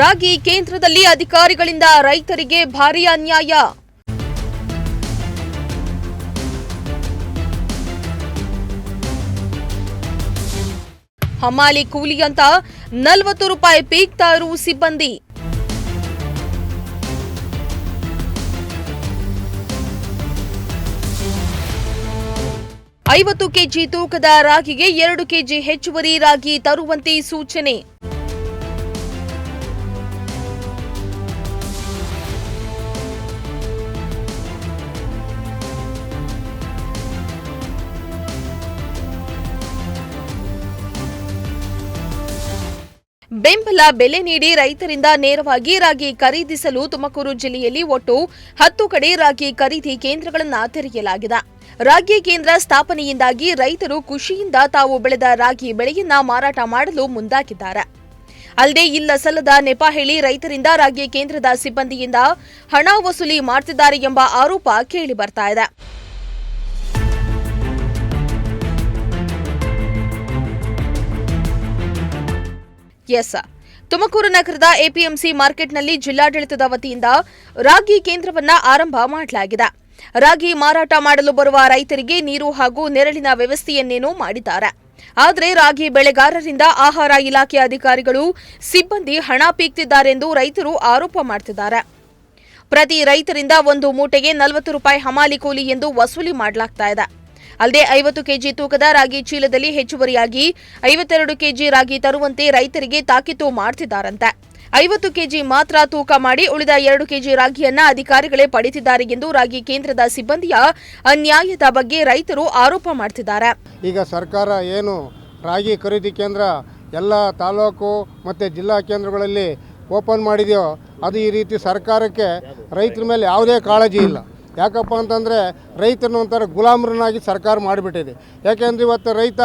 ರಾಗಿ ಕೇಂದ್ರದಲ್ಲಿ ಅಧಿಕಾರಿಗಳಿಂದ ರೈತರಿಗೆ ಭಾರೀ ಅನ್ಯಾಯ. ಹಮಾಲಿ ಕೂಲಿ ಅಂತ 40 ರೂಪಾಯಿ ಪೀಕ್ತಾರು ಸಿಬ್ಬಂದಿ. ಐವತ್ತು ಕೆಜಿ ತೂಕದ ರಾಗಿಗೆ 2 ಕೆಜಿ ಹೆಚ್ಚುವರಿ ರಾಗಿ ತರುವಂತೆ ಸೂಚನೆ. ಬೆಂಬಲ ಬೆಲೆ ನೀಡಿ ರೈತರಿಂದ ನೇರವಾಗಿ ರಾಗಿ ಖರೀದಿಸಲು ತುಮಕೂರು ಜಿಲ್ಲೆಯಲ್ಲಿ ಒಟ್ಟು 10 ಕಡೆ ರಾಗಿ ಖರೀದಿ ಕೇಂದ್ರಗಳನ್ನು ತೆರೆಯಲಾಗಿದೆ. ರಾಗಿ ಕೇಂದ್ರ ಸ್ಥಾಪನೆಯಿಂದಾಗಿ ರೈತರು ಖುಷಿಯಿಂದ ತಾವು ಬೆಳೆದ ರಾಗಿ ಬೆಳೆಯನ್ನ ಮಾರಾಟ ಮಾಡಲು ಮುಂದಾಗಿದ್ದಾರೆ. ಅಲ್ಲದೆ ಇಲ್ಲ ಸಲ್ಲದ ನೆಪ ಹೇಳಿ ರೈತರಿಂದ ರಾಗಿ ಕೇಂದ್ರದ ಸಿಬ್ಬಂದಿಯಿಂದ ಹಣ ವಸೂಲಿ ಮಾಡುತ್ತಿದ್ದಾರೆ ಎಂಬ ಆರೋಪ ಕೇಳಿ ಬರ್ತಾ ಇದೆ. ತುಮಕೂರು ನಗರದ ಎಪಿಎಂಸಿ ಮಾರ್ಕೆಟ್ನಲ್ಲಿ ಜಿಲ್ಲಾಡಳಿತದ ವತಿಯಿಂದ ರಾಗಿ ಕೇಂದ್ರವನ್ನ ಆರಂಭ ಮಾಡಲಾಗಿದೆ. ರಾಗಿ ಮಾರಾಟ ಮಾಡಲು ಬರುವ ರೈತರಿಗೆ ನೀರು ಹಾಗೂ ನೆರಳಿನ ವ್ಯವಸ್ಥೆಯನ್ನೇನೋ ಮಾಡಿದ್ದಾರೆ. ಆದರೆ ರಾಗಿ ಬೆಳೆಗಾರರಿಂದ ಆಹಾರ ಇಲಾಖೆ ಅಧಿಕಾರಿಗಳು ಸಿಬ್ಬಂದಿ ಹಣ ಪೀಕ್ತಿದ್ದಾರೆಂದು ರೈತರು ಆರೋಪ ಮಾಡುತ್ತಿದ್ದಾರೆ. ಪ್ರತಿ ರೈತರಿಂದ ಒಂದು ಮೂಟೆಗೆ 40 ರೂಪಾಯಿ ಹಮಾಲಿ ಕೂಲಿ ಎಂದು ವಸೂಲಿ ಮಾಡಲಾಗ್ತಾ ಇದೆ. ಅಲ್ಲದೆ 50 ಕೆಜಿ ತೂಕದ ರಾಗಿ ಚೀಲದಲ್ಲಿ ಹೆಚ್ಚುವರಿಯಾಗಿ 52 ಕೆಜಿ ರಾಗಿ ತರುವಂತೆ ರೈತರಿಗೆ ತಾಕೀತು ಮಾಡುತ್ತಿದ್ದಾರಂತೆ. 50 ಕೆಜಿ ಮಾತ್ರ ತೂಕ ಮಾಡಿ ಉಳಿದ 2 ಕೆಜಿ ರಾಗಿಯನ್ನ ಅಧಿಕಾರಿಗಳೇ ಪಡೆದಿದ್ದಾರೆ ಎಂದು ರಾಗಿ ಕೇಂದ್ರದ ಸಿಬ್ಬಂದಿಯ ಅನ್ಯಾಯದ ಬಗ್ಗೆ ರೈತರು ಆರೋಪ ಮಾಡುತ್ತಿದ್ದಾರೆ. ಈಗ ಸರ್ಕಾರ ಏನು ರಾಗಿ ಖರೀದಿ ಕೇಂದ್ರ ಎಲ್ಲ ತಾಲೂಕು ಮತ್ತು ಜಿಲ್ಲಾ ಕೇಂದ್ರಗಳಲ್ಲಿ ಓಪನ್ ಮಾಡಿದೆಯೋ ಅದು ಈ ರೀತಿ ಸರ್ಕಾರಕ್ಕೆ ರೈತರ ಮೇಲೆ ಯಾವುದೇ ಕಾಳಜಿ ಇಲ್ಲ. ಯಾಕಪ್ಪ ಅಂತಂದರೆ ರೈತನ ಒಂಥರ ಗುಲಾಮರನ್ನಾಗಿ ಸರ್ಕಾರ ಮಾಡಿಬಿಟ್ಟಿದೆ. ಯಾಕೆಂದರೆ ಇವತ್ತು ರೈತ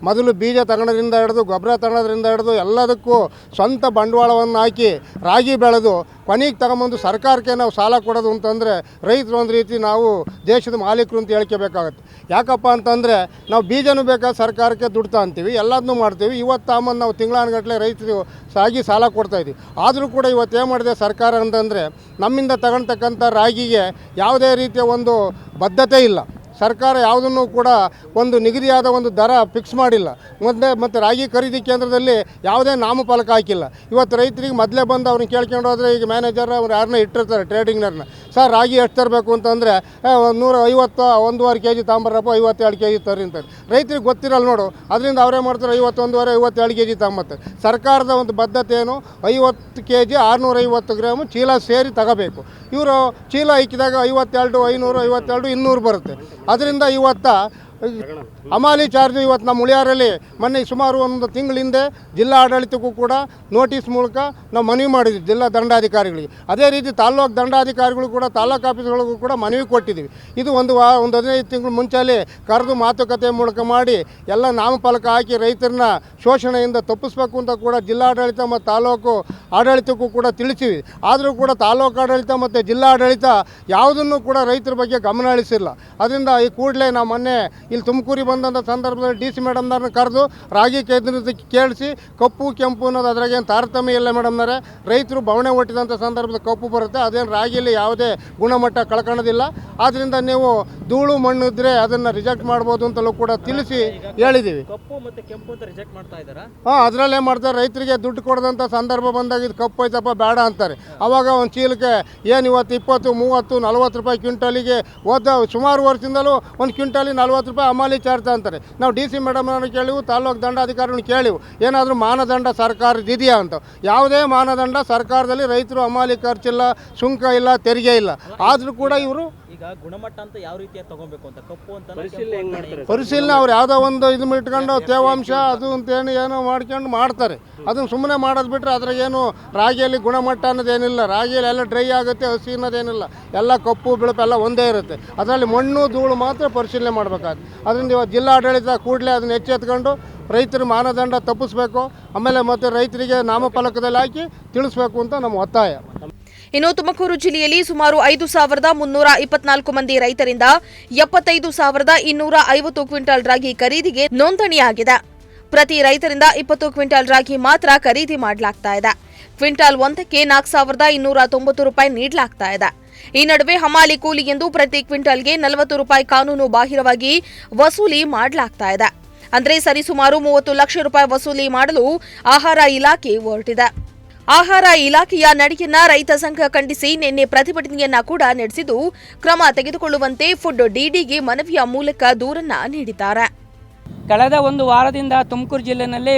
ಮೊದಲು ಬೀಜ ತಗೊಳ್ಳೋದ್ರಿಂದ ಹಿಡಿದು ಗೊಬ್ಬರ ತಗೊಳ್ಳೋದ್ರಿಂದ ಹಿಡಿದು ಎಲ್ಲದಕ್ಕೂ ಸ್ವಂತ ಬಂಡವಾಳವನ್ನು ಹಾಕಿ ರಾಗಿ ಬೆಳೆದು ಕೊನೆಗೆ ತಗೊಂಬಂದು ಸರ್ಕಾರಕ್ಕೆ ನಾವು ಸಾಲ ಕೊಡೋದು ಅಂತಂದರೆ ರೈತರು ಒಂದು ರೀತಿ ನಾವು ದೇಶದ ಮಾಲೀಕರು ಅಂತ ಹೇಳ್ಕೋಬೇಕಾಗತ್ತೆ. ಯಾಕಪ್ಪ ಅಂತಂದರೆ ನಾವು ಬೀಜನೂ ಬೇಕಾದ ಸರ್ಕಾರಕ್ಕೆ ದುಡ್ಡು ಅಂತೀವಿ, ಎಲ್ಲದನ್ನೂ ಮಾಡ್ತೀವಿ. ಇವತ್ತು ತಾಮಂದು ನಾವು ತಿಂಗಳಾನುಗಟ್ಟಲೆ ರೈತರು ರಾಗಿ ಸಾಲ ಕೊಡ್ತಾಯಿದ್ವಿ. ಆದರೂ ಕೂಡ ಇವತ್ತು ಏನು ಮಾಡಿದೆ ಸರ್ಕಾರ ಅಂತಂದರೆ ನಮ್ಮಿಂದ ತಗೊಳ್ತಕ್ಕಂಥ ರಾಗಿಗೆ ಯಾವುದೇ ರೀತಿಯ ಒಂದು ಬದ್ಧತೆ ಇಲ್ಲ. ಸರ್ಕಾರ ಯಾವುದನ್ನು ಕೂಡ ಒಂದು ನಿಗದಿಯಾದ ಒಂದು ದರ ಫಿಕ್ಸ್ ಮಾಡಿಲ್ಲ. ಮತ್ತು ರಾಗಿ ಖರೀದಿ ಕೇಂದ್ರದಲ್ಲಿ ಯಾವುದೇ ನಾಮಫಲಕ ಹಾಕಿಲ್ಲ. ಇವತ್ತು ರೈತರಿಗೆ ಮೊದಲೇ ಬಂದು ಅವ್ರನ್ನ ಕೇಳ್ಕೊಂಡು ಹೋದರೆ ಈಗ ಮ್ಯಾನೇಜರ್ ಅವ್ರು ಯಾರನ್ನ ಇಟ್ಟಿರ್ತಾರೆ ಟ್ರೇಡಿಂಗ್ನವ್ರನ್ನ, ಸರ್ ರಾಗಿ ಎಷ್ಟು ತರಬೇಕು ಅಂತಂದರೆ 150 1.5 ಕೆಜಿ ತಾಂಬರಪ್ಪ 52 ಕೆಜಿ ತರ್ರಿ ಅಂತಾರೆ. ರೈತರಿಗೆ ಗೊತ್ತಿರಲ್ಲ ನೋಡು. ಅದರಿಂದ ಅವರೇ ಮಾಡ್ತಾರೆ 51 52 ಕೆಜಿ ತಾಂಬತ್ತಾರೆ. ಸರ್ಕಾರದ ಒಂದು ಬದ್ಧತೆ ಏನು 50 ಕೆಜಿ 650 ಗ್ರಾಮು ಚೀಲ ಸೇರಿ ತಗೋಬೇಕು. ಇವರು ಚೀಲ ಇಕ್ಕಿದಾಗ 52 552 200 ಬರುತ್ತೆ. ಅದರಿಂದ ಇವತ್ತು ಹಮಾಲಿ ಚಾರ್ಜ್ ಇವತ್ತು ನಮ್ಮ ಉಳಿಯಾರಲ್ಲಿ ಮೊನ್ನೆ ಸುಮಾರು ಒಂದು ತಿಂಗಳ ಹಿಂದೆ ಜಿಲ್ಲಾ ಆಡಳಿತಕ್ಕೂ ಕೂಡ ನೋಟಿಸ್ ಮೂಲಕ ನಾವು ಮನವಿ ಮಾಡಿದ್ವಿ ಜಿಲ್ಲಾ ದಂಡಾಧಿಕಾರಿಗಳಿಗೆ. ಅದೇ ರೀತಿ ತಾಲ್ಲೂಕು ದಂಡಾಧಿಕಾರಿಗಳು ಕೂಡ ತಾಲ್ಲೂಕು ಆಫೀಸ್ಗಳಿಗೂ ಕೂಡ ಮನವಿ ಕೊಟ್ಟಿದ್ದೀವಿ. ಇದು ಒಂದು 15 ತಿಂಗಳ ಮುಂಚೆಯಲ್ಲಿ ಕರೆದು ಮಾತುಕತೆ ಮೂಲಕ ಮಾಡಿ ಎಲ್ಲ ನಾಮಫಲಕ ಹಾಕಿ ರೈತರನ್ನ ಶೋಷಣೆಯಿಂದ ತಪ್ಪಿಸ್ಬೇಕು ಅಂತ ಕೂಡ ಜಿಲ್ಲಾಡಳಿತ ಮತ್ತು ತಾಲ್ಲೂಕು ಆಡಳಿತಕ್ಕೂ ಕೂಡ ತಿಳಿಸಿವಿ. ಆದರೂ ಕೂಡ ತಾಲ್ಲೂಕು ಆಡಳಿತ ಮತ್ತು ಜಿಲ್ಲಾ ಆಡಳಿತ ಯಾವುದನ್ನು ಕೂಡ ರೈತರ ಬಗ್ಗೆ ಗಮನ ಹರಿಸಿಲ್ಲ. ಅದರಿಂದ ಈ ಕೂಡಲೇ ನಾವು ಮೊನ್ನೆ ಇಲ್ಲಿ ತುಮಕೂರಿಗೆ ಬಂದಂಥ ಸಂದರ್ಭದಲ್ಲಿ DC ಮೇಡಮ್ನವ್ರನ್ನ ಕರೆದು ರಾಗಿ ಕೇಂದ್ರಕ್ಕೆ ಕೇಳಿಸಿ ಕಪ್ಪು ಕೆಂಪು ಅನ್ನೋದು ಅದ್ರಾಗೇನು ತಾರತಮ್ಯ ಇಲ್ಲ ಮೇಡಮ್ನವರೇ. ರೈತರು ಬವಣೆ ಹುಟ್ಟಿದಂಥ ಸಂದರ್ಭದಲ್ಲಿ ಕಪ್ಪು ಬರುತ್ತೆ, ಅದೇನು ರಾಗಿಯಲ್ಲಿ ಯಾವುದೇ ಗುಣಮಟ್ಟ ಕಳ್ಕೊಳ್ಳೋದಿಲ್ಲ. ಆದ್ದರಿಂದ ನೀವು ಧೂಳು ಮಣ್ಣು ಇದ್ದರೆ ಅದನ್ನು ರಿಜೆಕ್ಟ್ ಮಾಡ್ಬೋದು ಅಂತಲೂ ಕೂಡ ತಿಳಿಸಿ ಹೇಳಿದ್ದೀವಿ. ಅದರಲ್ಲೇ ಮಾಡ್ತಾರೆ. ರೈತರಿಗೆ ದುಡ್ಡು ಕೊಡದಂಥ ಸಂದರ್ಭ ಬಂದಾಗ ಇದು ಕಪ್ಪು ಐತಪ್ಪ ಬೇಡ ಅಂತಾರೆ. ಅವಾಗ ಒಂದು ಚೀಲಕ್ಕೆ ಏನು ಇವತ್ತು 20 30 40 ರೂಪಾಯಿ ಕ್ವಿಂಟಲಿಗೆ ಸುಮಾರು ವರ್ಷದಿಂದಲೂ ಒಂದು ಕ್ವಿಂಟಲಿಗೆ 40 ರೂಪಾಯಿ ಹಮಾಲಿ ಚಾರ್ಜ್ ಅಂತಾರೆ. ನಾವು DC ಮೇಡಮ್ನವ್ರನ್ನ ಕೇಳಿವು, ತಾಲ್ಲೂಕು ದಂಡಾಧಿಕಾರಿಗಳನ್ನ ಕೇಳಿವು, ಏನಾದರೂ ಮಾನದಂಡ ಸರ್ಕಾರದ ಇದೆಯಾ ಅಂತ. ಯಾವುದೇ ಮಾನದಂಡ ಸರ್ಕಾರದಲ್ಲಿ ರೈತರು ಹಮಾಲಿ ಖರ್ಚಿಲ್ಲ, ಸುಂಕ ಇಲ್ಲ, ತೆರಿಗೆ ಇಲ್ಲ. ಆದರೂ ಕೂಡ ಇವರು ಈಗ ಗುಣಮಟ್ಟ ಅಂತ ಯಾವ ರೀತಿಯ ತಗೋಬೇಕು ಅಂತ ಕಪ್ಪು ಅಂತ ಪರಿಶೀಲನೆ ಅವ್ರು ಯಾವುದೋ ಒಂದು ಇದನ್ನ ಇಟ್ಕೊಂಡು ತೇವಾಂಶ ಅದು ಅಂತೇನು ಏನೋ ಮಾಡ್ಕೊಂಡು ಮಾಡ್ತಾರೆ. ಅದನ್ನು ಸುಮ್ಮನೆ ಮಾಡೋದು ಬಿಟ್ಟರೆ ಅದ್ರಾಗೇನು ರಾಗಿಯಲ್ಲಿ ಗುಣಮಟ್ಟ ಅನ್ನೋದೇನಿಲ್ಲ. ರಾಗಿಯಲ್ಲಿ ಎಲ್ಲ ಡ್ರೈ ಆಗುತ್ತೆ, ಹಸಿ ಅನ್ನೋದೇನಿಲ್ಲ. ಎಲ್ಲ ಕಪ್ಪು ಬಿಳುಪು ಎಲ್ಲ ಒಂದೇ ಇರುತ್ತೆ. ಅದರಲ್ಲಿ ಮಣ್ಣು ಧೂಳು ಮಾತ್ರ ಪರಿಶೀಲನೆ ಮಾಡಬೇಕಾಗುತ್ತೆ. ಅದರಿಂದ ಇವತ್ತು ಜಿಲ್ಲಾಡಳಿತ ಕೂಡಲೇ ಅದನ್ನು ಎಚ್ಚೆತ್ಕೊಂಡು ರೈತರ ಮಾನದಂಡ ತಪ್ಪಿಸ್ಬೇಕು. ಆಮೇಲೆ ಮತ್ತು ರೈತರಿಗೆ ನಾಮಫಲಕದಲ್ಲಿ ಹಾಕಿ ತಿಳಿಸ್ಬೇಕು ಅಂತ ನಮ್ಮ ಒತ್ತಾಯ. ಇನ್ನು ತುಮಕೂರು ಜಿಲ್ಲೆಯಲ್ಲಿ ಸುಮಾರು 5,324 ಮಂದಿ ರೈತರಿಂದ 75,250 ಕ್ವಿಂಟಲ್ ರಾಗಿ ಖರೀದಿಗೆ ನೋಂದಣಿಯಾಗಿದೆ. ಪ್ರತಿ ರೈತರಿಂದ 20 ಕ್ವಿಂಟಲ್ ರಾಗಿ ಮಾತ್ರ ಖರೀದಿ ಮಾಡಲಾಗ್ತಾ ಇದೆ. ಕ್ವಿಂಟಾಲ್ ಒಂದಕ್ಕೆ 4,290 ರೂಪಾಯಿ ನೀಡಲಾಗ್ತಾ ಇದೆ. ಈ ನಡುವೆ ಹಮಾಲಿ ಕೂಲಿ ಎಂದು ಪ್ರತಿ ಕ್ವಿಂಟಾಲ್ಗೆ 40 ರೂಪಾಯಿ ಕಾನೂನು ಬಾಹಿರವಾಗಿ ವಸೂಲಿ ಮಾಡಲಾಗ್ತಾ ಇದೆ. ಅಂದ್ರೆ ಸರಿಸುಮಾರು 30 ಲಕ್ಷ ರೂಪಾಯಿ ವಸೂಲಿ ಮಾಡಲು ಆಹಾರ ಇಲಾಖೆ ಹೊರಟಿದೆ. ಆಹಾರ ಇಲಾಖೆಯ ನಡೆಯನ್ನ ರೈತ ಸಂಘ ಖಂಡಿಸಿ ನಿನ್ನೆ ಪ್ರತಿಭಟನೆಯನ್ನ ಕೂಡ ನಡೆಸಿದ್ದು, ಕ್ರಮ ತೆಗೆದುಕೊಳ್ಳುವಂತೆ ಫುಡ್ ಡಿಡಿಗೆ ಮನವಿಯ ಮೂಲಕ ದೂರನ್ನ ನೀಡಿದ್ದಾರೆ. ಕಳೆದ ಒಂದು ವಾರದಿಂದ ತುಮಕೂರು ಜಿಲ್ಲೆಯಲ್ಲಿ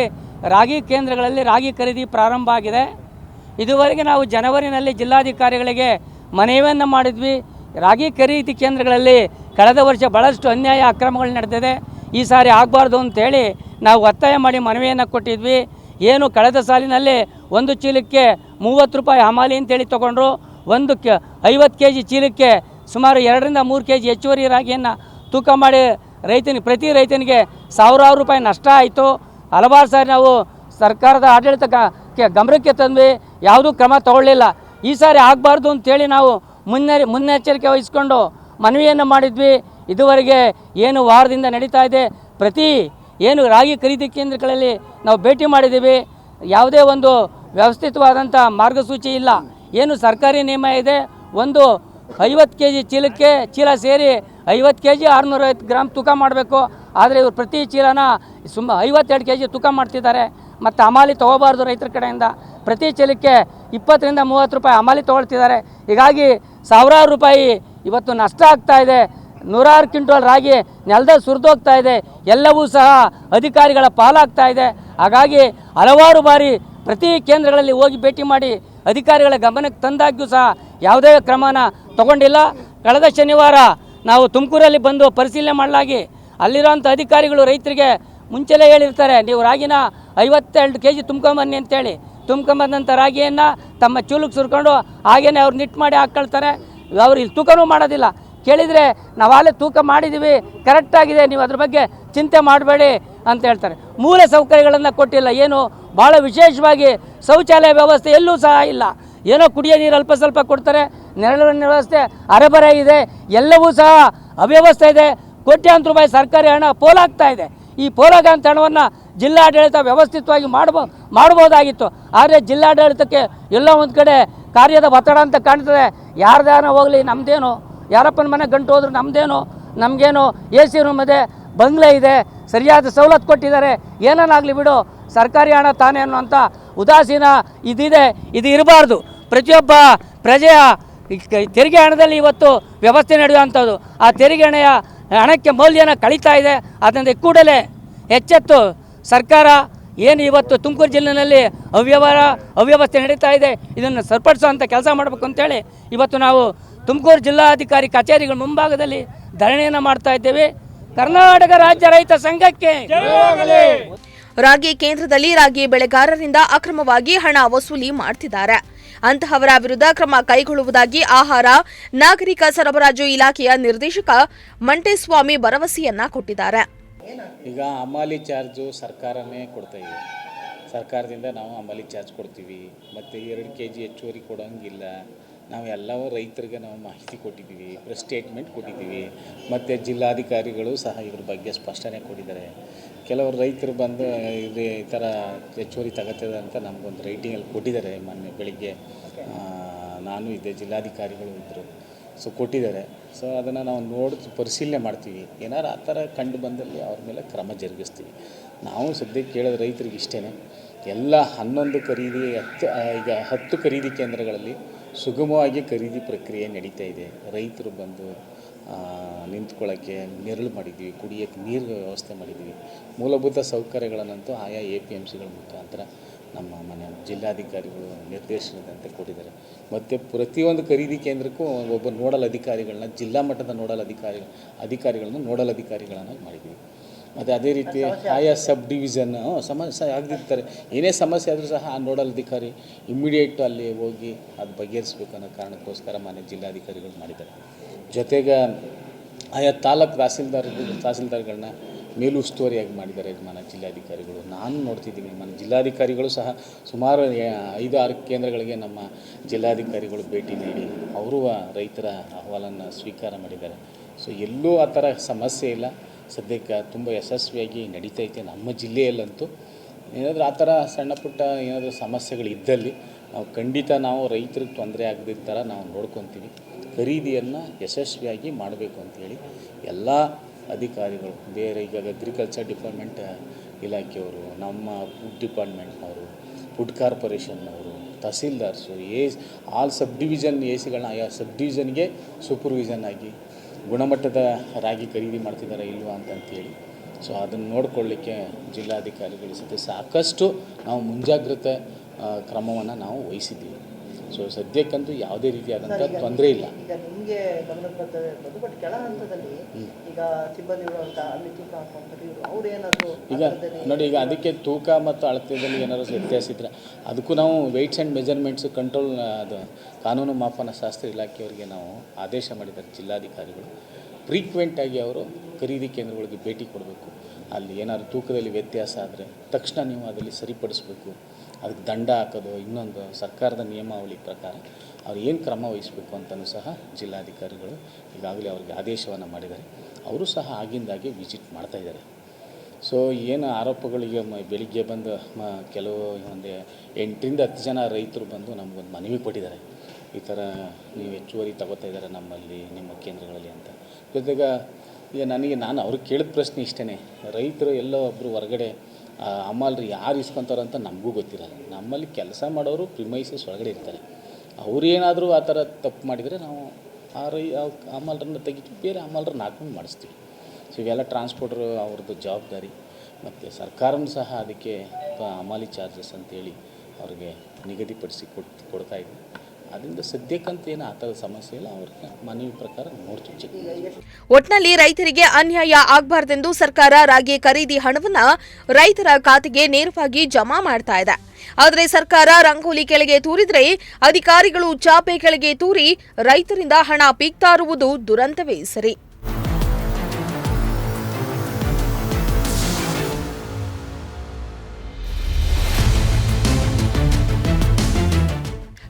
ರಾಗಿ ಕೇಂದ್ರಗಳಲ್ಲಿ ರಾಗಿ ಖರೀದಿ ಪ್ರಾರಂಭ ಆಗಿದೆ. ಇದುವರೆಗೆ ನಾವು ಜನವರಿನಲ್ಲಿ ಜಿಲ್ಲಾಧಿಕಾರಿಗಳಿಗೆ ಮನವಿಯನ್ನು ಮಾಡಿದ್ವಿ. ರಾಗಿ ಖರೀದಿ ಕೇಂದ್ರಗಳಲ್ಲಿ ಕಳೆದ ವರ್ಷ ಭಾಳಷ್ಟು ಅನ್ಯಾಯ ಅಕ್ರಮಗಳು ನಡೆದಿದೆ, ಈ ಸಾರಿ ಆಗಬಾರ್ದು ಅಂತೇಳಿ ನಾವು ಒತ್ತಾಯ ಮಾಡಿ ಮನವಿಯನ್ನು ಕೊಟ್ಟಿದ್ವಿ. ಏನು ಕಳೆದ ಸಾಲಿನಲ್ಲಿ ಒಂದು ಚೀಲಕ್ಕೆ 30 ರೂಪಾಯಿ ಹಮಾಲಿ ಅಂತೇಳಿ ತೊಗೊಂಡ್ರು. 50 kg ಚೀಲಕ್ಕೆ ಸುಮಾರು 2 ರಿಂದ 3 kg ಹೆಚ್ಚುವರಿ ರಾಗಿಯನ್ನು ತೂಕ ಮಾಡಿ ಪ್ರತಿ ರೈತನಿಗೆ ಸಾವಿರಾರು ರೂಪಾಯಿ ನಷ್ಟ ಆಯಿತು. ಹಲವಾರು ಸಾರಿ ನಾವು ಸರ್ಕಾರದ ಆಡಳಿತಕ್ಕೆ ಗಮನಕ್ಕೆ ತಂದ್ವಿ, ಯಾವುದೂ ಕ್ರಮ ತಗೊಳ್ಳಿಲ್ಲ. ಈ ಸಾರಿ ಆಗಬಾರ್ದು ಅಂತೇಳಿ ನಾವು ಮುನ್ನೆಚ್ಚರಿಕೆ ವಹಿಸ್ಕೊಂಡು ಮನವಿಯನ್ನು ಮಾಡಿದ್ವಿ. ಇದುವರೆಗೆ ಏನು ವಾರದಿಂದ ನಡೀತಾ ಇದೆ, ಪ್ರತಿ ಏನು ರಾಗಿ ಖರೀದಿ ಕೇಂದ್ರಗಳಲ್ಲಿ ನಾವು ಭೇಟಿ ಮಾಡಿದ್ದೀವಿ. ಯಾವುದೇ ಒಂದು ವ್ಯವಸ್ಥಿತವಾದಂಥ ಮಾರ್ಗಸೂಚಿ ಇಲ್ಲ. ಏನು ಸರ್ಕಾರಿ ನಿಯಮ ಇದೆ, 50 kg ಚೀಲಕ್ಕೆ ಚೀಲ ಸೇರಿ 50 kg 650 ಗ್ರಾಮ್ ತೂಕ ಮಾಡಬೇಕು. ಆದರೆ ಇವರು ಪ್ರತಿ ಚೀಲನ 52 kg ತೂಕ ಮಾಡ್ತಿದ್ದಾರೆ. ಮತ್ತು ಹಮಾಲಿ ತೊಗೋಬಾರ್ದು ರೈತರ ಕಡೆಯಿಂದ. ಪ್ರತಿ ಚೀಲಕ್ಕೆ 20 ರಿಂದ 30 ರೂಪಾಯಿ ಹಮಾಲಿ ತೊಗೊಳ್ತಿದ್ದಾರೆ. ಹೀಗಾಗಿ ಸಾವಿರಾರು ರೂಪಾಯಿ ಇವತ್ತು ನಷ್ಟ ಆಗ್ತಾ ಇದೆ. 100 ಕ್ವಿಂಟಲ್ ರಾಗಿ ನೆಲದಲ್ಲಿ ಸುರಿದೋಗ್ತಾ ಇದೆ. ಎಲ್ಲವೂ ಸಹ ಅಧಿಕಾರಿಗಳ ಪಾಲಾಗ್ತಾ ಇದೆ. ಹಾಗಾಗಿ ಹಲವಾರು ಬಾರಿ ಪ್ರತಿ ಕೇಂದ್ರಗಳಲ್ಲಿ ಹೋಗಿ ಭೇಟಿ ಮಾಡಿ ಅಧಿಕಾರಿಗಳ ಗಮನಕ್ಕೆ ತಂದಾಗ್ಯೂ ಸಹ ಯಾವುದೇ ಕ್ರಮನ ತಗೊಂಡಿಲ್ಲ. ಕಳೆದ ಶನಿವಾರ ನಾವು ತುಮಕೂರಲ್ಲಿ ಬಂದು ಪರಿಶೀಲನೆ ಮಾಡಲಾಗಿ ಅಲ್ಲಿರೋಂಥ ಅಧಿಕಾರಿಗಳು ರೈತರಿಗೆ ಮುಂಚೆಲೇ ಹೇಳಿರ್ತಾರೆ, ನೀವು ರಾಗಿನ 52 kg ತುಂಬ್ಕೊಂಬನ್ನಿ ಅಂತೇಳಿ. ತುಂಬ್ಕೊಂಬಂದಂಥ ರಾಗಿಯನ್ನು ತಮ್ಮ ಚೂಲಿಗೆ ಸುರ್ಕೊಂಡು ಹಾಗೇನೆ ಅವ್ರು ನಿಟ್ಟು ಮಾಡಿ ಹಾಕ್ಕೊಳ್ತಾರೆ. ಅವ್ರು ಇಲ್ಲಿ ತೂಕನೂ ಮಾಡೋದಿಲ್ಲ. ಕೇಳಿದರೆ ನಾವಾಗಲೇ ತೂಕ ಮಾಡಿದ್ದೀವಿ, ಕರೆಕ್ಟಾಗಿದೆ, ನೀವು ಅದ್ರ ಬಗ್ಗೆ ಚಿಂತೆ ಮಾಡಬೇಡಿ ಅಂತ ಹೇಳ್ತಾರೆ. ಮೂಲ ಸೌಕರ್ಯಗಳನ್ನು ಕೊಟ್ಟಿಲ್ಲ. ಏನು ಭಾಳ ವಿಶೇಷವಾಗಿ ಶೌಚಾಲಯ ವ್ಯವಸ್ಥೆ ಎಲ್ಲೂ ಸಹ ಇಲ್ಲ. ಏನೋ ಕುಡಿಯೋ ನೀರು ಅಲ್ಪ ಸ್ವಲ್ಪ ಕೊಡ್ತಾರೆ, ನೆರಳಿನ ವ್ಯವಸ್ಥೆ ಅರೆಬರೆ ಇದೆ, ಎಲ್ಲವೂ ಸಹ ಅವ್ಯವಸ್ಥೆ ಇದೆ. ಕೋಟ್ಯಾಂತರ ರೂಪಾಯಿ ಸರ್ಕಾರಿ ಹಣ ಪೋಲಾಗ್ತಾ ಇದೆ. ಈ ಪೋಲಾಗಂಥ ಹಣವನ್ನು ಜಿಲ್ಲಾಡಳಿತ ವ್ಯವಸ್ಥಿತವಾಗಿ ಮಾಡ್ಬೋದಾಗಿತ್ತು. ಆದರೆ ಜಿಲ್ಲಾಡಳಿತಕ್ಕೆ ಎಲ್ಲೋ ಒಂದು ಕಡೆ ಕಾರ್ಯದ ಒತ್ತಡ ಅಂತ ಕಾಣ್ತದೆ. ಯಾರ್ದಾನ ಹೋಗಲಿ ನಮ್ಮದೇನು, ಯಾರಪ್ಪನ ಮನೆ ಗಂಟು ಹೋದ್ರು ನಮ್ಮದೇನು, ನಮಗೇನು AC ರೂಮ್ ಇದೆ, ಬಂಗ್ಲೆ ಇದೆ, ಸರಿಯಾದ ಸವಲತ್ತು ಕೊಟ್ಟಿದ್ದಾರೆ, ಏನಾಗಲಿ ಬಿಡು ಸರ್ಕಾರಿ ಹಣ ತಾನೇ ಅನ್ನೋಂಥ ಉದಾಸೀನ ಇದಿದೆ. ಇದು ಇರಬಾರ್ದು. ಪ್ರತಿಯೊಬ್ಬ ಪ್ರಜೆಯ ತೆರಿಗೆ ಹಣದಲ್ಲಿ ಇವತ್ತು ವ್ಯವಸ್ಥೆ ನಡೆಯುವಂಥದ್ದು. ಆ ತೆರಿಗೆ ಹಣಕ್ಕೆ ಮೌಲ್ಯನ ಕಳೀತಾ ಇದೆ. ಅದರಿಂದ ಕೂಡಲೇ ಎಚ್ಚೆತ್ತು ಸರ್ಕಾರ ಏನು ಇವತ್ತು ತುಮಕೂರು ಜಿಲ್ಲೆಯಲ್ಲಿ ಅವ್ಯವಸ್ಥೆ ನಡೀತಾ ಇದೆ, ಇದನ್ನು ಸರಿಪಡಿಸುವಂಥ ಕೆಲಸ ಮಾಡಬೇಕು ಅಂತೇಳಿ ಇವತ್ತು ನಾವು ತುಮಕೂರು ಜಿಲ್ಲಾಧಿಕಾರಿ ಕಚೇರಿಗಳ ಮುಂಭಾಗದಲ್ಲಿ ಧರಣಿಯನ್ನು ಮಾಡ್ತಾ ಇದ್ದೇವೆ. ಕರ್ನಾಟಕ ರಾಜ್ಯ ರೈತ ಸಂಘಕ್ಕೆ ರಾಗಿ ಕೇಂದ್ರದಲ್ಲಿ ರಾಗಿ ಬೆಳೆಗಾರರಿಂದ ಅಕ್ರಮವಾಗಿ ಹಣ ವಸೂಲಿ ಮಾಡ್ತಿದ್ದಾರೆ. ಅಂತಹವರ ವಿರುದ್ಧ ಕ್ರಮ ಕೈಗೊಳ್ಳುವುದಾಗಿ ಆಹಾರ ನಾಗರಿಕ ಸರಬರಾಜು ಇಲಾಖೆಯ ನಿರ್ದೇಶಕ ಮಂಟೇಸ್ವಾಮಿ ಭರವಸೆಯನ್ನ ಕೊಟ್ಟಿದ್ದಾರೆ. ಈಗ ಹಮಾಲಿ ಚಾರ್ಜು ಸರ್ಕಾರನೇ ಕೊಡ್ತಾ ಇದೆ. ಸರ್ಕಾರದಿಂದ ನಾವು ಹಮಾಲಿ ಚಾರ್ಜ್ ಕೊಡ್ತೀವಿ. ಮತ್ತು 2 kg ಹೆಚ್ಚುವರಿ ಕೊಡೋಂಗಿಲ್ಲ. ನಾವು ಎಲ್ಲವೂ ರೈತರಿಗೆ ನಾವು ಮಾಹಿತಿ ಕೊಟ್ಟಿದ್ದೀವಿ, ಪ್ರೆಸ್ ಸ್ಟೇಟ್ಮೆಂಟ್ ಕೊಟ್ಟಿದ್ದೀವಿ. ಮತ್ತು ಜಿಲ್ಲಾಧಿಕಾರಿಗಳು ಸಹ ಇದ್ರ ಬಗ್ಗೆ ಸ್ಪಷ್ಟನೆ ಕೊಟ್ಟಿದ್ದಾರೆ. ಕೆಲವರು ರೈತರು ಬಂದು ಈ ಥರ ಹೆಚ್ಚುವರಿ ತಗೋತದೆ ಅಂತ ನಮಗೊಂದು ರೈಟಿಂಗಲ್ಲಿ ಕೊಟ್ಟಿದ್ದಾರೆ. ಮೊನ್ನೆ ಬೆಳಿಗ್ಗೆ ನಾನು ಇದ್ದೆ, ಜಿಲ್ಲಾಧಿಕಾರಿಗಳು ಇದ್ದರು, ಸೊ ಕೊಟ್ಟಿದ್ದಾರೆ. ಸೊ ಅದನ್ನು ನಾವು ಪರಿಶೀಲನೆ ಮಾಡ್ತೀವಿ. ಏನಾರು ಆ ಥರ ಕಂಡು ಬಂದಲ್ಲಿ ಅವ್ರ ಮೇಲೆ ಕ್ರಮ ಜರುಗಿಸ್ತೀವಿ. ನಾವು ಸದ್ಯಕ್ಕೆ ಕೇಳೋದು ರೈತರಿಗೆ ಇಷ್ಟೇ, ಎಲ್ಲ 11 ಖರೀದಿ ಈಗ 10 ಖರೀದಿ ಕೇಂದ್ರಗಳಲ್ಲಿ ಸುಗಮವಾಗಿ ಖರೀದಿ ಪ್ರಕ್ರಿಯೆ ನಡೀತಾ ಇದೆ. ರೈತರು ಬಂದು ನಿಂತ್ಕೊಳ್ಳೋಕ್ಕೆ ನೆರಳು ಮಾಡಿದ್ದೀವಿ, ಕುಡಿಯೋಕ್ಕೆ ನೀರು ವ್ಯವಸ್ಥೆ ಮಾಡಿದ್ದೀವಿ. ಮೂಲಭೂತ ಸೌಕರ್ಯಗಳನ್ನಂತೂ ಆಯಾ APMCಗಳ ಮುಖಾಂತರ ನಮ್ಮ ಜಿಲ್ಲಾಧಿಕಾರಿಗಳು ನಿರ್ದೇಶನದಂತೆ ಕೊಟ್ಟಿದ್ದಾರೆ. ಮತ್ತು ಪ್ರತಿಯೊಂದು ಖರೀದಿ ಕೇಂದ್ರಕ್ಕೂ ಒಬ್ಬ ನೋಡಲ್ ಅಧಿಕಾರಿಗಳನ್ನ, ಜಿಲ್ಲಾ ಮಟ್ಟದ ನೋಡಲ್ ಅಧಿಕಾರಿಗಳನ್ನು ನೋಡಲ್ ಅಧಿಕಾರಿಗಳನ್ನು ಮಾಡಿದ್ದೀವಿ. ಮತ್ತು ಅದೇ ರೀತಿ ಆಯಾ ಸಬ್ ಡಿವಿಷನ್ ಸಮಸ್ಯೆ ಆಗದಿರ್ತಾರೆ, ಏನೇ ಸಮಸ್ಯೆ ಆದರೂ ಸಹ ಆ ನೋಡಲ್ ಅಧಿಕಾರಿ ಇಮ್ಮಿಡಿಯೇಟ್ ಅಲ್ಲಿ ಹೋಗಿ ಅದು ಬಗೆಹರಿಸಬೇಕು ಅನ್ನೋ ಕಾರಣಕ್ಕೋಸ್ಕರ ಮಾನ್ಯ ಜಿಲ್ಲಾಧಿಕಾರಿಗಳು ಮಾಡಿದ್ದಾರೆ. ಜೊತೆಗೆ ಆಯಾ ತಾಲೂಕು ತಹಸೀಲ್ದಾರ್ಗಳನ್ನ ಮೇಲುಸ್ತುವಾರಿಯಾಗಿ ಮಾಡಿದ್ದಾರೆ ಮಾನ್ಯ ಜಿಲ್ಲಾಧಿಕಾರಿಗಳು. ನಾನು ನೋಡ್ತಿದ್ದೀನಿ, ಮಾನ್ಯ ಜಿಲ್ಲಾಧಿಕಾರಿಗಳು ಸಹ ಸುಮಾರು 5-6 ಕೇಂದ್ರಗಳಿಗೆ ನಮ್ಮ ಜಿಲ್ಲಾಧಿಕಾರಿಗಳು ಭೇಟಿ ನೀಡಿ ಅವರು ರೈತರ ಅಹವಾಲನ್ನು ಸ್ವೀಕಾರ ಮಾಡಿದ್ದಾರೆ. ಸೊ ಎಲ್ಲೂ ಆ ಥರ ಸಮಸ್ಯೆ ಇಲ್ಲ. ಸದ್ಯಕ್ಕೆ ತುಂಬ ಯಶಸ್ವಿಯಾಗಿ ನಡೀತೈತೆ ನಮ್ಮ ಜಿಲ್ಲೆಯಲ್ಲಂತೂ. ಏನಾದರೂ ಆ ಥರ ಸಣ್ಣ ಪುಟ್ಟ ಏನಾದರೂ ಸಮಸ್ಯೆಗಳಿದ್ದಲ್ಲಿ ನಾವು ಖಂಡಿತ ನಾವು ರೈತರಿಗೆ ತೊಂದರೆ ಆಗದಿದ್ದ ಥರ ನಾವು ನೋಡ್ಕೊತೀವಿ. ಖರೀದಿಯನ್ನು ಯಶಸ್ವಿಯಾಗಿ ಮಾಡಬೇಕು ಅಂತೇಳಿ ಎಲ್ಲ ಅಧಿಕಾರಿಗಳು, ಬೇರೆ ಈಗ ಅಗ್ರಿಕಲ್ಚರ್ ಡಿಪಾರ್ಟ್ಮೆಂಟ್ ಇಲಾಖೆಯವರು, ನಮ್ಮ ಫುಡ್ ಡಿಪಾರ್ಟ್ಮೆಂಟ್ನವರು, ಫುಡ್ ಕಾರ್ಪೊರೇಷನ್ನವರು, ತಹಸೀಲ್ದಾರ್ಸು, ಆಲ್ ಸಬ್ ಡಿವಿಷನ್ ಸಿಗಳನ್ನ ಆಯಾ ಸಬ್ ಡಿವಿಷನ್ಗೆ ಸೂಪರ್ವಿಷನ್ ಆಗಿ ಗುಣಮಟ್ಟದ ರಾಗಿ ಖರೀದಿ ಮಾಡ್ತಿದ್ದಾರೆ ಇಲ್ವಾ ಅಂತಂತೇಳಿ ಸೊ ಅದನ್ನು ನೋಡಿಕೊಳ್ಳಿಕ್ಕೆ ಜಿಲ್ಲಾಧಿಕಾರಿಗಳು ಸತೆ ಸಾಕಷ್ಟು ನಾವು ಮುಂಜಾಗ್ರತೆ ಕ್ರಮವನ್ನು ನಾವು ವಹಿಸಿದ್ದೀವಿ. ಸೊ ಸದ್ಯಕ್ಕಂತೂ ಯಾವುದೇ ರೀತಿಯಾದಂಥ ತೊಂದರೆ ಇಲ್ಲ. ಈಗ ನಿಮಗೆ ಗಮನಕ್ಕೆ ಬರ್ತದೆ ಇರ್ಬೋದು, ಬಟ್ ಕೆಳ ಹಂತದಲ್ಲಿ ಈಗ ಸಿಬ್ಬಂದಿಗಳು ಅಂತ ಅಲ್ಲಿ ತೂಕ ಹಾಕುವಂಥದ್ದು ಇವರು ಅವ್ರು ಏನಾದರೂ ಈಗ ನೋಡಿ, ಈಗ ಅದಕ್ಕೆ ತೂಕ ಮತ್ತು ಅಳತೆಯಲ್ಲಿ ಏನಾದರೂ ವ್ಯತ್ಯಾಸ ಇದ್ದರೆ ಅದಕ್ಕೂ ನಾವು ವೆಯ್ಟ್ಸ್ ಆ್ಯಂಡ್ ಮೆಜರ್ಮೆಂಟ್ಸು ಕಂಟ್ರೋಲ್ ಅದು ಕಾನೂನು ಮಾಪನ ಶಾಸ್ತ್ರ ಇಲಾಖೆಯವರಿಗೆ ನಾವು ಆದೇಶ ಮಾಡಿದ್ದಾರೆ ಜಿಲ್ಲಾಧಿಕಾರಿಗಳು. ಫ್ರೀಕ್ವೆಂಟಾಗಿ ಅವರು ಖರೀದಿ ಕೇಂದ್ರಗಳಿಗೆ ಭೇಟಿ ಕೊಡಬೇಕು. ಅಲ್ಲಿ ಏನಾದರೂ ತೂಕದಲ್ಲಿ ವ್ಯತ್ಯಾಸ ಆದರೆ ತಕ್ಷಣ ನೀವು ಅದರಲ್ಲಿ ಸರಿಪಡಿಸಬೇಕು. ಅದಕ್ಕೆ ದಂಡ ಹಾಕೋದು, ಇನ್ನೊಂದು ಸರ್ಕಾರದ ನಿಯಮಾವಳಿ ಪ್ರಕಾರ ಅವ್ರು ಏನು ಕ್ರಮ ವಹಿಸಬೇಕು ಅಂತಲೂ ಸಹ ಜಿಲ್ಲಾಧಿಕಾರಿಗಳು ಈಗಾಗಲೇ ಅವ್ರಿಗೆ ಆದೇಶವನ್ನು ಮಾಡಿದ್ದಾರೆ. ಅವರು ಸಹ ಆಗಿಂದಾಗೆ ವಿಸಿಟ್ ಮಾಡ್ತಾಯಿದ್ದಾರೆ. ಸೊ ಏನು ಆರೋಪಗಳಿಗೆ ಬೆಳಿಗ್ಗೆ ಬಂದು ಕೆಲವು ಒಂದು 8ರಿಂದ 10 ಜನ ರೈತರು ಬಂದು ನಮಗೊಂದು ಮನವಿ ಕೊಟ್ಟಿದ್ದಾರೆ, ಈ ಥರ ನೀವು ಹೆಚ್ಚುವರಿ ತಗೋತಾ ಇದ್ದಾರೆ ನಮ್ಮಲ್ಲಿ ನಿಮ್ಮ ಕೇಂದ್ರಗಳಲ್ಲಿ ಅಂತ. ಜೊತೆಗೆ ಈಗ ನಾನು ಅವ್ರಿಗೆ ಕೇಳಿದ ಪ್ರಶ್ನೆ ಇಷ್ಟೇ, ರೈತರು ಎಲ್ಲೋ ಒಬ್ಬರು ಹೊರಗಡೆ ಅಮಾಲ್ರಿ ಯಾರು ಇಸ್ಕೊತಾರೋ ಅಂತ ನಮಗೂ ಗೊತ್ತಿರಲ್ಲ. ನಮ್ಮಲ್ಲಿ ಕೆಲಸ ಮಾಡೋರು ಪ್ರಿಮೈಸಸ್ ಒಳಗಡೆ ಇರ್ತಾರೆ. ಅವ್ರು ಏನಾದರೂ ಆ ಥರ ತಪ್ಪು ಮಾಡಿದರೆ ನಾವು ಅಮಾಲ್ರನ್ನ ತೆಗಿತೀವಿ, ಬೇರೆ ಅಮಾಲ್ರನ್ನ ಹಾಕೊಂಡು ಮಾಡಿಸ್ತೀವಿ. ಸೊ ಇವೆಲ್ಲ ಟ್ರಾನ್ಸ್ಪೋರ್ಟ್ರು ಅವ್ರದ್ದು ಜವಾಬ್ದಾರಿ. ಮತ್ತು ಸರ್ಕಾರನೂ ಸಹ ಅದಕ್ಕೆ ಅಮಾಲಿ ಚಾರ್ಜಸ್ ಅಂತೇಳಿ ಅವ್ರಿಗೆ ನಿಗದಿಪಡಿಸಿ ಕೊಡ್ತಾ ಇದೆ. ಅದರಿಂದ ಸದ್ಯಕ್ಕಂತ ಏನು ಆ ಥರದ ಸಮಸ್ಯೆ ಇಲ್ಲ. ಅವ್ರಿಗೆ ಮನವಿ ಪ್ರಕಾರ ನೋಡ್ತೀವಿ. ಒಟ್ನಲ್ಲಿ ರೈತರಿಗೆ ಅನ್ಯಾಯ ಆಗಬಾರ್ದೆಂದು ಸರ್ಕಾರ ರಾಗಿ ಖರೀದಿ ಹಣವನ್ನ ರೈತರ ಖಾತೆಗೆ ನೇರವಾಗಿ ಜಮಾ ಮಾಡ್ತಾ ಇದೆ. ಆದರೆ ಸರ್ಕಾರ ರಂಗೋಲಿ ಕೆಳಗೆ ತೂರಿದ್ರೆ ಅಧಿಕಾರಿಗಳು ಚಾಪೆ ಕೆಳಗೆ ತೂರಿ ರೈತರಿಂದ ಹಣ ಪೀಕ್ತಾ ಇರುವುದು ದುರಂತವೇ ಸರಿ.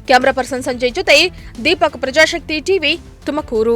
ಕ್ಯಾಮರಾ ಪರ್ಸನ್ ಸಂಜಯ್ ಜೊತೆ ದೀಪಕ್, ಪ್ರಜಾಶಕ್ತಿ ಟಿವಿ, ತುಮಕೂರು.